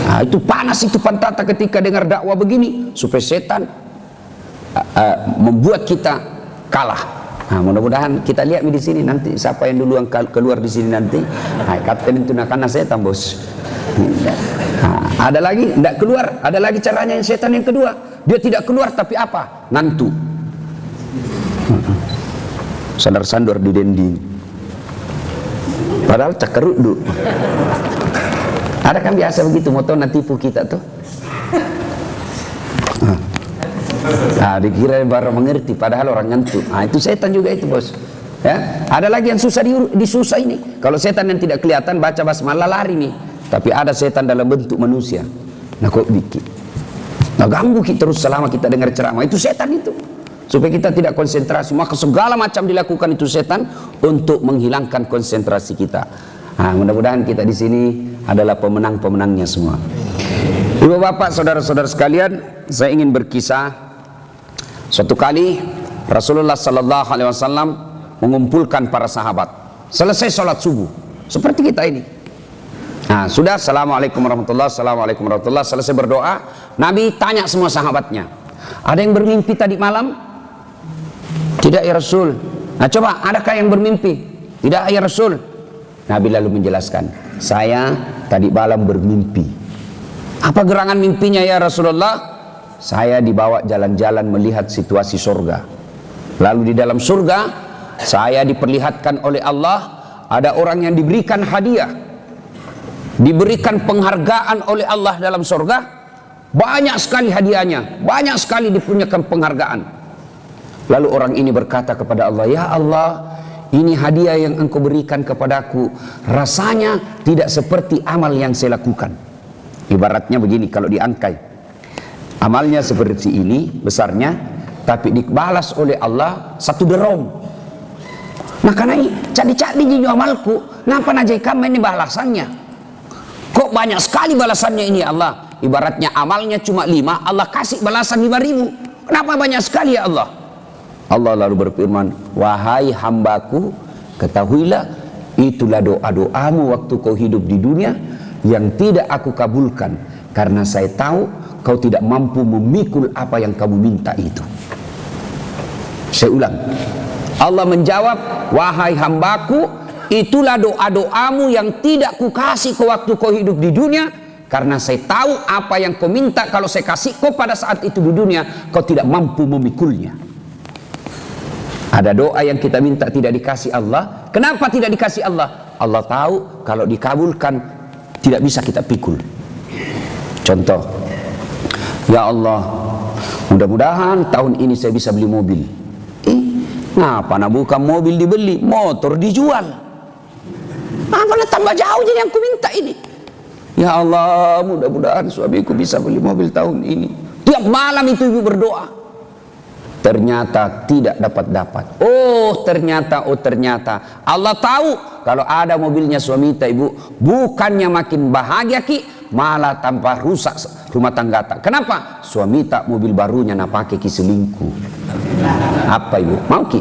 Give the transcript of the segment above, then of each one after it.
Nah, itu panas itu Pantata ketika dengar dakwah begini, supaya setan membuat kita kalah. Nah, mudah-mudahan kita lihat di sini nanti siapa yang dulu yang keluar di sini nanti. Nah, kapten itu nakana setan, bos. Nah, ada lagi tidak keluar, ada lagi caranya yang setan yang kedua. Dia tidak keluar tapi apa? Nantu. Sandar-sandor di dinding. Padahal cakerudu. Ada kan biasa begitu, mau tahu nanti tipu kita tuh. Nah, dikira baru mengerti, padahal orang ngantuk. Nah, itu setan juga itu, bos. Ya, ada lagi yang susah disusah ini. Kalau setan yang tidak kelihatan baca basmalah lari nih, tapi ada setan dalam bentuk manusia. Nah, kok bikin? Nah, ganggu kita terus selama kita dengar ceramah. Itu setan itu, supaya kita tidak konsentrasi. Maka segala macam dilakukan itu setan untuk menghilangkan konsentrasi kita. Nah, mudah-mudahan kita di sini adalah pemenang-pemenangnya semua. Ibu bapak, saudara-saudara sekalian, saya ingin berkisah. Suatu kali Rasulullah Sallallahu Alaihi Wasallam mengumpulkan para sahabat. Selesai sholat subuh, seperti kita ini. Nah, sudah assalamualaikum warahmatullahi, assalamualaikum warahmatullahi. Selesai berdoa, Nabi tanya semua sahabatnya, ada yang bermimpi tadi malam? Tidak ya Rasul. Nah, coba, adakah yang bermimpi? Tidak ya Rasul. Nabi lalu menjelaskan, saya tadi malam bermimpi. Apa gerangan mimpinya ya Rasulullah? Saya dibawa jalan-jalan melihat situasi surga. Lalu di dalam surga saya diperlihatkan oleh Allah ada orang yang diberikan hadiah, diberikan penghargaan oleh Allah dalam surga. Banyak sekali hadiahnya, banyak sekali dipunyakan penghargaan. Lalu orang ini berkata kepada Allah, ya Allah, ini hadiah yang engkau berikan kepadaku, rasanya tidak seperti amal yang saya lakukan. Ibaratnya begini, kalau diangkai, amalnya seperti ini besarnya, tapi dibalas oleh Allah satu derong. Nah, karena ini cadi-cadi jinju amalku, ngapa najaikan ini balasannya? Kok banyak sekali balasannya ini Allah? Ibaratnya amalnya cuma 5, Allah kasih balasan 5.000. Kenapa banyak sekali ya Allah? Allah lalu berfirman, wahai hambaku, ketahuilah itulah doa-doamu waktu kau hidup di dunia yang tidak aku kabulkan, karena saya tahu kau tidak mampu memikul apa yang kamu minta itu. Saya ulang, Allah menjawab, wahai hambaku, itulah doa-doamu yang tidak ku kasih kau waktu kau hidup di dunia, karena saya tahu apa yang kau minta kalau saya kasih kau pada saat itu di dunia, kau tidak mampu memikulnya. Ada doa yang kita minta tidak dikasih Allah. Kenapa tidak dikasih Allah? Allah tahu kalau dikabulkan tidak bisa kita pikul. Contoh, ya Allah, mudah-mudahan tahun ini saya bisa beli mobil. Ngapa nak bukan mobil dibeli, motor dijual? Apa nak tambah jauh jadi yang ku minta ini? Ya Allah, mudah-mudahan suamiku bisa beli mobil tahun ini. Tiap malam itu ibu berdoa. Ternyata tidak dapat. Oh ternyata Allah tahu kalau ada mobilnya suami ibu, bukannya makin bahagia ki, malah tanpa rusak rumah tangga tak. Kenapa? Suami tak mobil barunya nak pakai ki selingkuh. Apa ibu? Mau ki?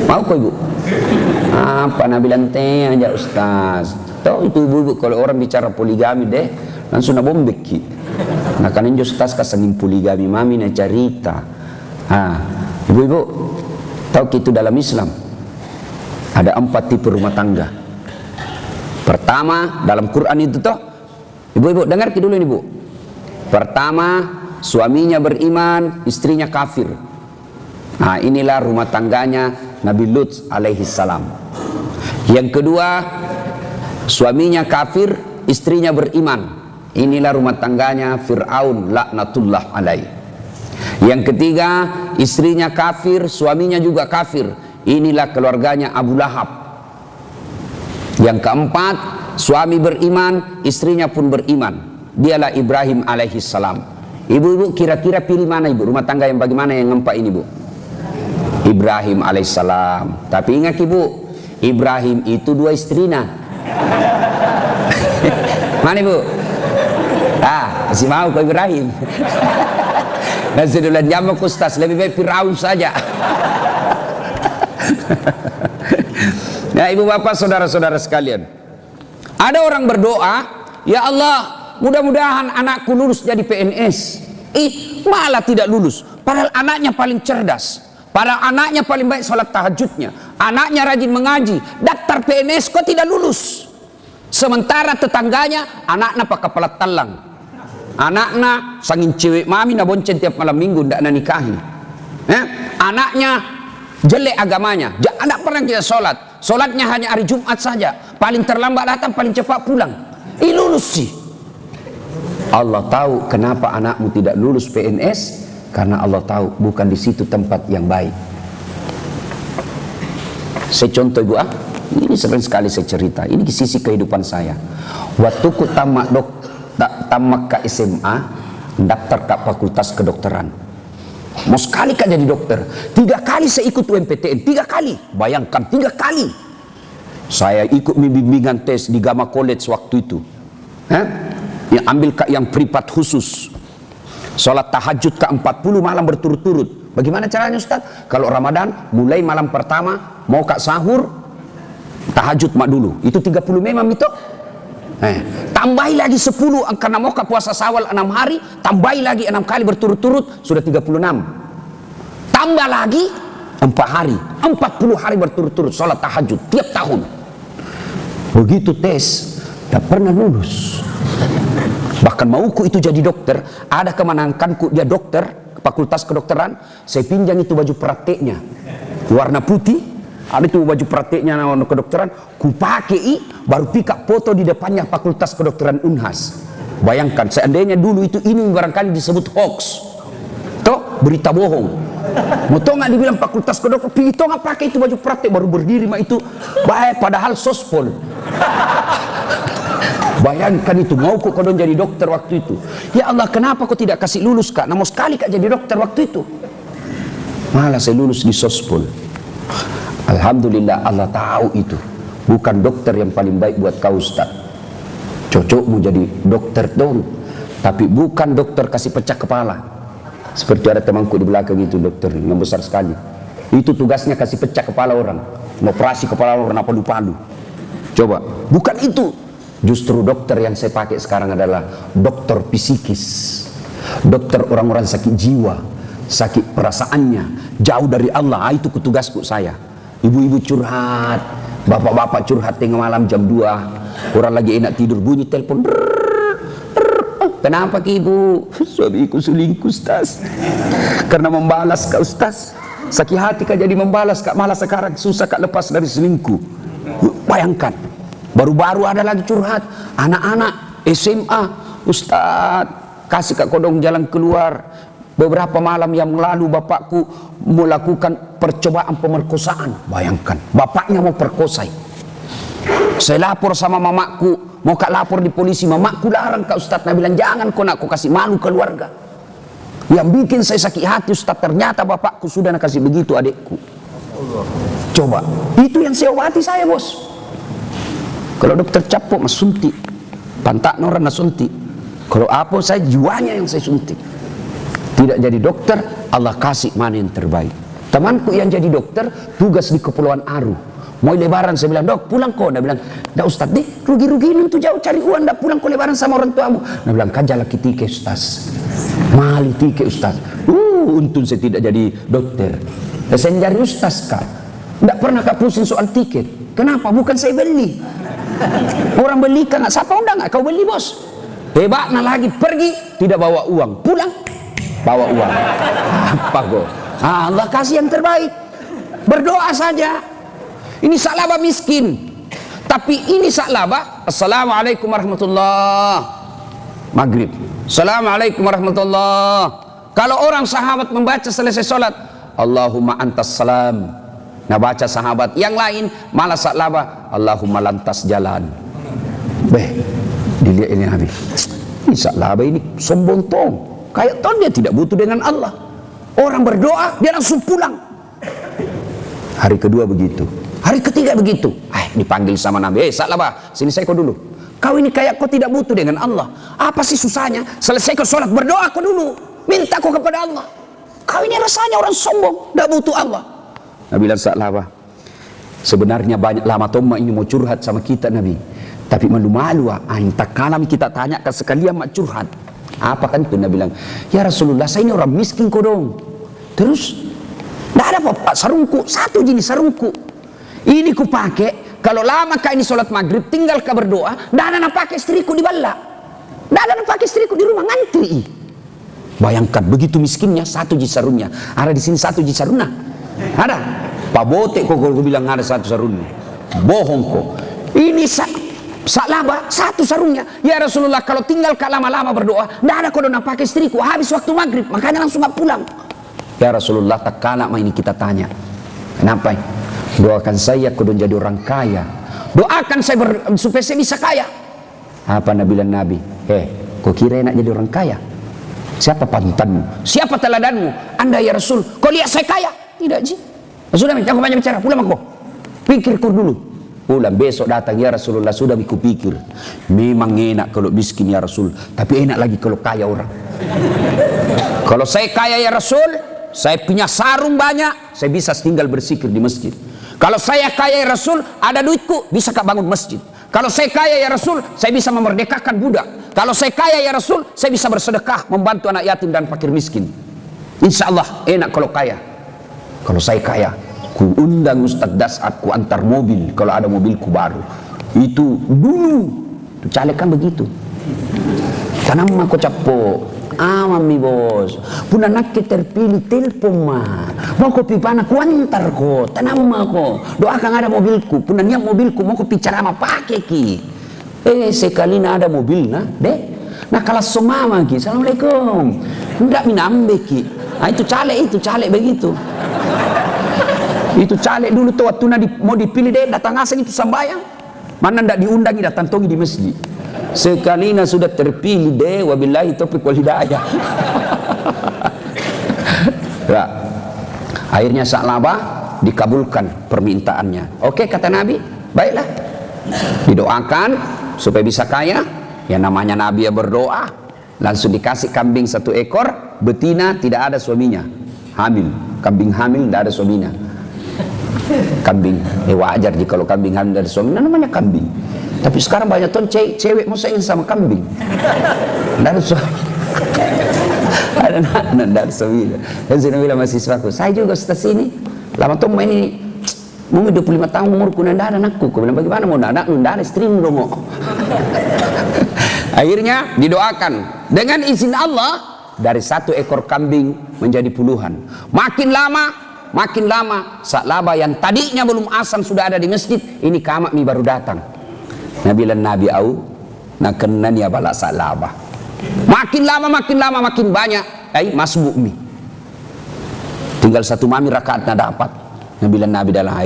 Mau kok ibu? Apa nak bilang teh aja Ustaz. Tahu itu ibu kalau orang bicara poligami deh langsung nak bombek ki. Nah kan injo Ustaz kasangin poligami mami na cerita. Ibu-ibu tahu gitu dalam Islam ada 4 tipe rumah tangga. Pertama dalam Quran itu toh, ibu-ibu dengar dulu ini bu. Pertama, suaminya beriman, istrinya kafir. Nah inilah rumah tangganya Nabi Lut alaihi salam. Yang kedua, suaminya kafir, istrinya beriman. Inilah rumah tangganya Fir'aun laknatullah alaih. Yang ketiga, istrinya kafir, suaminya juga kafir. Inilah keluarganya Abu Lahab. Yang keempat, suami beriman, istrinya pun beriman. Dialah Ibrahim alaihi salam. Ibu-ibu kira-kira pilih mana ibu? Rumah tangga yang bagaimana yang ngempak ini bu? Ibrahim alaihissalam. Tapi ingat ibu, Ibrahim itu 2 istrinya. Mana ibu? Masih mau ke Ibrahim? Dan sedulan jamak Ustaz, lebih baik Fir'aun saja. Nah ibu bapak saudara-saudara sekalian, ada orang berdoa, ya Allah mudah-mudahan anakku lulus jadi PNS. Malah tidak lulus. Padahal anaknya paling cerdas, padahal anaknya paling baik sholat tahajudnya, anaknya rajin mengaji, daftar PNS kok tidak lulus. Sementara tetangganya anaknya pakai kepala talang, anaknya sangin cewek mami na bonceng tiap malam minggu ndak na nikahi. Anaknya jelek agamanya, anak pernah kita sholatnya hanya hari Jumat saja, paling terlambat datang, paling cepat pulang. Lulus sih. Allah tahu kenapa anakmu tidak lulus PNS, karena Allah tahu bukan di situ tempat yang baik. Saya contoh ibu ini sering sekali saya cerita, ini sisi kehidupan saya. Waktu ku tamat ke SMA, daftar ke fakultas kedokteran. Mau sekali kak jadi dokter, 3 kali saya ikut UMPTN, 3 kali, bayangkan 3 kali. Saya ikut bimbingan tes di Gama College waktu itu. Yang ambil yang privat khusus, sholat tahajud ke 40 malam berturut-turut. Bagaimana caranya Ustaz? Kalau Ramadan mulai malam pertama mau kak sahur tahajud mak dulu, itu 30 memang itu. Tambahi lagi 10 karena mau kak puasa Syawal 6 hari, tambahi lagi 6 kali berturut-turut, sudah 36. Tambah lagi 4 hari, 40 hari berturut-turut sholat tahajud tiap tahun. Begitu tes, tak pernah lulus. Bahkan mauku itu jadi dokter, ada kemenanganku dia dokter, fakultas kedokteran, saya pinjam itu baju prakteknya, warna putih, ada itu baju prakteknya kedokteran, ku pakai baru pika foto di depannya fakultas kedokteran Unhas. Bayangkan, seandainya dulu itu ini barangkali disebut hoax, toh berita bohong. Mau tau nggak dibilang fakultas kedokteran, itu nggak pakai itu baju praktek baru berdiri mah itu, baik padahal sospol. Bayangkan itu, mau kok kodon jadi dokter waktu itu. Ya Allah, kenapa kok tidak kasih lulus kak? Namun sekali kak jadi dokter waktu itu. Malah saya lulus di sospol. Alhamdulillah Allah tahu itu. Bukan dokter yang paling baik buat kau Ustaz. Cocokmu jadi dokter dong. Tapi bukan dokter kasih pecah kepala. Seperti ada temanku di belakang itu dokter yang besar sekali. Itu tugasnya kasih pecah kepala orang. Operasi kepala orang apa palu. Coba, bukan itu. Justru dokter yang saya pakai sekarang adalah dokter psikis, dokter orang-orang sakit jiwa, sakit perasaannya, jauh dari Allah. Itu tugasku saya. Ibu-ibu curhat, bapak-bapak curhat tengah malam jam 2, orang lagi enak tidur, bunyi telepon. Kenapa ki ibu? Suamiku selingkuh Ustaz. Karena membalas kak Ustaz. Sakit hati kak jadi membalas kak, malah sekarang susah kak lepas dari selingkuh. Bayangkan. Baru-baru ada lagi curhat, anak-anak SMA, Ustaz, kasih kak kodong jalan keluar. Beberapa malam yang lalu bapakku melakukan percobaan pemerkosaan. Bayangkan, bapaknya mau perkosai. Saya lapor sama mamaku, mau kak lapor di polisi, mamaku larang kak Ustaz. Nah bilang jangan kok nak, aku kasih malu keluarga. Yang bikin saya sakit hati Ustaz, ternyata bapakku sudah nak kasih begitu adikku. Coba, itu yang saya obati saya bos. Kalau dokter capok mas suntik, pantak noran mas suntik. Kalau apa saya jiwanya yang saya suntik. Tidak jadi dokter, Allah kasih mana yang terbaik. Temanku yang jadi dokter tugas di Kepulauan Aru. Mau lebaran saya bilang, dok pulang kok. Dia bilang, dah Ustaz deh rugi-rugi itu jauh cari uang, dah pulang kok lebaran sama orang tuamu. Dia bilang, kan jalan tike Ustaz, mali tike Ustaz. Untung saya tidak jadi dokter. Saya jadi Ustaz kak. Tidak pernah kak pusing soal tiket. Kenapa? Bukan saya beli. Orang beli kan, siapa undang nggak? Kau beli bos. Hebatnya lagi pergi tidak bawa uang, pulang bawa uang. Apa kok? Allah kasih yang terbaik. Berdoa saja. Ini salaba miskin, tapi ini salaba. Assalamualaikum warahmatullah. Maghrib. Assalamualaikum warahmatullah. Kalau orang sahabat membaca selesai sholat, Allahumma antas salam. Nah baca sahabat yang lain malah saklaba Allahumma lantas jalan. Dilihat ini Nabi, ini saklaba ini sombong tong, kayak ton dia tidak butuh dengan Allah. Orang berdoa dia langsung pulang. Hari kedua begitu, hari ketiga begitu. Dipanggil sama Nabi, saklaba sini saya kau dulu. Kau ini kayak kau tidak butuh dengan Allah. Apa sih susahnya? Selesai kau sholat berdoa kau dulu, minta kau kepada Allah. Kau ini rasanya orang sombong, tidak butuh Allah. Nabi bilang saklaba, sebenarnya banyak lama Tomma ini mau curhat sama kita Nabi, Tapi malu-malu, tak kalam kita tanya ke sekalian mak curhat. Apa kan itu? Nabi bilang, ya Rasulullah, saya ini orang miskin kok dong. Terus, tidak ada apa-apa, sarungku, satu jenis sarungku. Ini ku pakai, kalau lama kah ini sholat maghrib, tinggal kah berdoa, tidak ada nak pakai istriku di bala. Tidak ada nak pakai istriku di rumah, ngantri. Bayangkan, begitu miskinnya, satu jenis sarungnya. Ada di sini satu jenis sarungnya. Ada. Pak Botek kok kalau bilang ada satu sarungnya. Bohong kok. Ini Sa'labah satu sarungnya. Ya Rasulullah, kalau tinggal kak lama-lama berdoa, tidak ada kau nak pakai istriku, habis waktu maghrib, makanya langsung gak pulang. Ya Rasulullah, tak kalah ini kita tanya, kenapa? Doakan saya kau jadi orang kaya, doakan saya supaya saya bisa kaya. Apa bilang Nabi? Kau kira enak jadi orang kaya? Siapa panutanmu? Siapa teladanmu? Anda ya Rasul, kau lihat saya kaya? Tidak ji. Sudah, jangan banyak bicara, pulang aku. Pikir kau dulu. Pulang, besok datang, ya Rasulullah, sudah aku pikir, memang enak kalau miskin ya Rasul, tapi enak lagi kalau kaya orang. Kalau saya kaya ya Rasul, saya punya sarung banyak, saya bisa tinggal bersikir di masjid. Kalau saya kaya ya Rasul, ada duitku, bisa kak bangun masjid. Kalau saya kaya ya Rasul, saya bisa memerdekakan budak. Kalau saya kaya ya Rasul, saya bisa bersedekah, membantu anak yatim dan fakir miskin. Insya Allah enak kalau kaya. Kalau saya kaya, ku undang Ustadz Dasat, ku antar mobil, kalau ada mobilku baru. Itu dulu, itu caleg kan begitu. Tanam aku capo, amami bos, puna nak terpilih telepon mah, mau kopi panas ku antar ko, tanam aku, doakan ada mobilku, puna niat mobilku, mau kopi carama pakai ki. Sekali ada mobil nah, deh, nah kalau semama ki, assalamualaikum, tidak minambe ki, nah itu caleg begitu. Itu caleg dulu tuh waktu mau dipilih deh, datang asing itu sambayang, mana ndak diundangi datang tongi di masjid. Sekali sudah terpilih deh, wabillahi taufiq wal hidayah. Ya. Akhirnya Sa'labah dikabulkan permintaannya. Oke kata Nabi, baiklah, didoakan supaya bisa kaya. Ya namanya Nabi ya berdoa, langsung dikasih kambing 1 ekor betina, tidak ada suaminya, hamil, kambing hamil tidak ada suaminya. Kambing, wajar jika kalau kambing hamil dari suami, namanya kambing. Tapi sekarang banyak tuh cewek mau sayang sama kambing. Dari suami. Ada anak dari suami. Dan saya bilang mahasiswaku, saya juga setelah sini. Lama tuh main ini, mau 25 tahun umurku, nanda ada anakku. Aku bilang bagaimana mau anak, nanda ada istrimu dong. Akhirnya didoakan dengan izin Allah, dari 1 ekor kambing menjadi puluhan. Makin lama Sa'labah yang tadinya belum asam sudah ada di masjid, ini kamak mi baru datang. Nabi au nak kenan ya balak Sa'labah. Makin lama makin banyak masbuk mi. Tinggal 1 mami rakaatnya dapat. Nabi dalam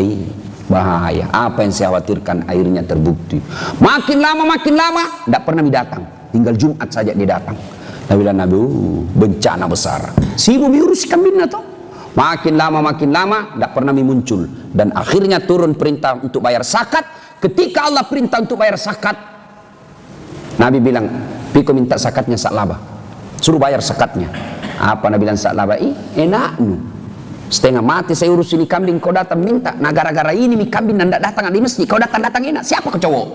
bahaya. Apa yang saya khawatirkan akhirnya terbukti. Makin lama tidak pernah mi datang. Tinggal Jumat saja dia datang. Nabi bencana besar. Sibuk diurus kambingnya tuh. Makin lama tidak pernah muncul, dan akhirnya turun perintah untuk bayar zakat. Ketika Allah perintah untuk bayar zakat, Nabi bilang, "Piko minta zakatnya Sa'labah, suruh bayar zakatnya." Apa Nabi bilang Sa'labah? Enak nu, setengah mati saya urus ini kambing, kau datang minta. Nah gara-gara ini mi kambing tidak datang di masjid, kau datang enak. Siapa kau cowok?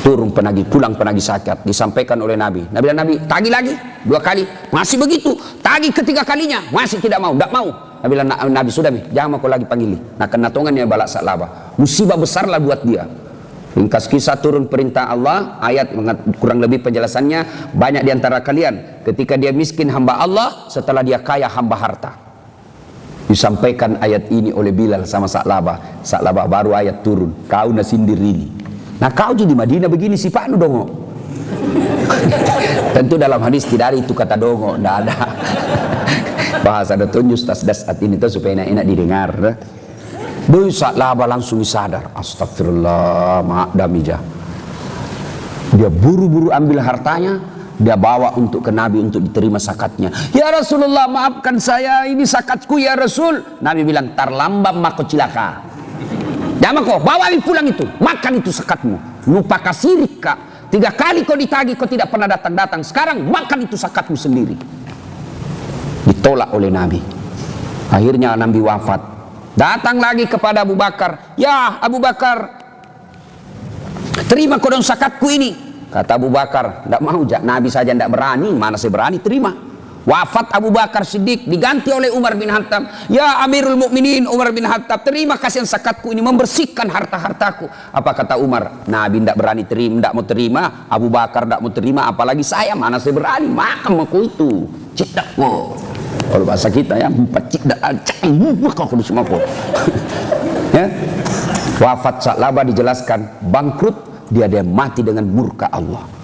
Turun pulang penagih zakat, disampaikan oleh Nabi. Nabi tagih lagi 2 kali, masih begitu. Tagih ketiga kalinya, masih tidak mau. Nabi sudah jangan kau lagi panggil. Nah kena tongannya balak Sa'labah, musibah besarlah buat dia. Ringkas kisah, turun perintah Allah, ayat kurang lebih penjelasannya. Banyak diantara kalian ketika dia miskin hamba Allah, setelah dia kaya hamba harta. Disampaikan ayat ini oleh Bilal sama Sa'labah. Sa'labah baru ayat turun, kau nasindir ini. Nah kau di Madinah begini sih Pak dongo. Tentu dalam hadis tidak ada itu kata dongo, tidak ada. Bahasa ada tunjuk tas ini tuh supaya enak didengar. Sa'labah langsung sadar, astagfirullah, ma'adamijah. Dia buru-buru ambil hartanya, dia bawa untuk ke Nabi untuk diterima zakatnya. Ya Rasulullah, maafkan saya, ini zakatku ya Rasul. Nabi bilang, terlambat maka cilaka. Jangan kau bawa pulang itu, makan itu zakatmu. Lupa kasirik kak. 3 kali kau ditagih, kau tidak pernah datang. Sekarang makan itu zakatmu sendiri. Ditolak oleh Nabi. Akhirnya Nabi wafat. Datang lagi kepada Abu Bakar. Ya Abu Bakar, terima kodong zakatku ini. Kata Abu Bakar, tidak mau, Nabi saja tidak berani, mana saya berani terima. Wafat Abu Bakar Siddiq, diganti oleh Umar bin Khattab. Ya Amirul Mukminin Umar bin Khattab, terima kasihan zakatku ini membersihkan harta-hartaku. Apa kata Umar? Nabi tidak berani terima, tidak mau terima. Abu Bakar tidak mau terima, apalagi saya, mana saya berani. Makan aku itu cidak wo. Kalau bahasa kita ya, cidak aku semua po. Ya. Wafat Sa'labah dijelaskan bangkrut, dia mati dengan murka Allah.